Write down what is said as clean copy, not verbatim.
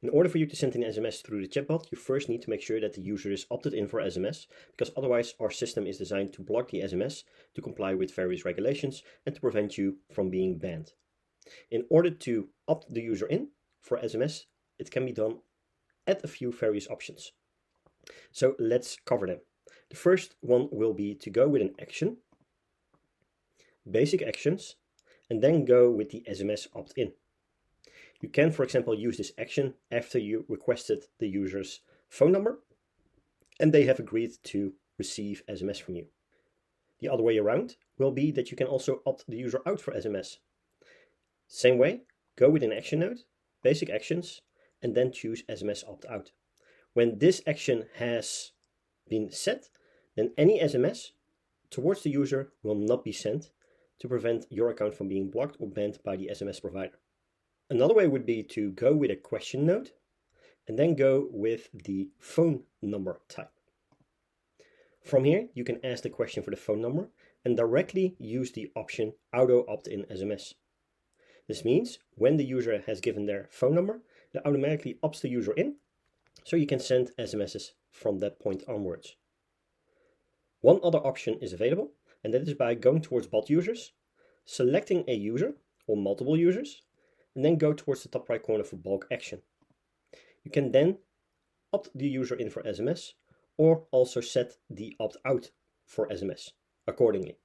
In order for you to send an SMS through the chatbot, you first need to make sure that the user is opted in for SMS, because otherwise our system is designed to block the SMS to comply with various regulations and to prevent you from being banned. In order to opt the user in for SMS, it can be done at a few various options. So let's cover them. The first one will be to go with an action, basic actions, and then go with the SMS opt-in. You can, for example, use this action after you requested the user's phone number and they have agreed to receive SMS from you. The other way around will be that you can also opt the user out for SMS. Same way, go with an action node, basic actions, and then choose SMS opt-out. When this action has been set, then any SMS towards the user will not be sent to prevent your account from being blocked or banned by the SMS provider. Another way would be to go with a question node and then go with the phone number type. From here, you can ask the question for the phone number and directly use the option auto opt-in SMS. This means when the user has given their phone number, it automatically opts the user in, so you can send SMSs from that point onwards. One other option is available, and that is by going towards bot users, selecting a user or multiple users, and then go towards the top right corner for bulk action. You can then opt the user in for SMS or also set the opt-out for SMS accordingly.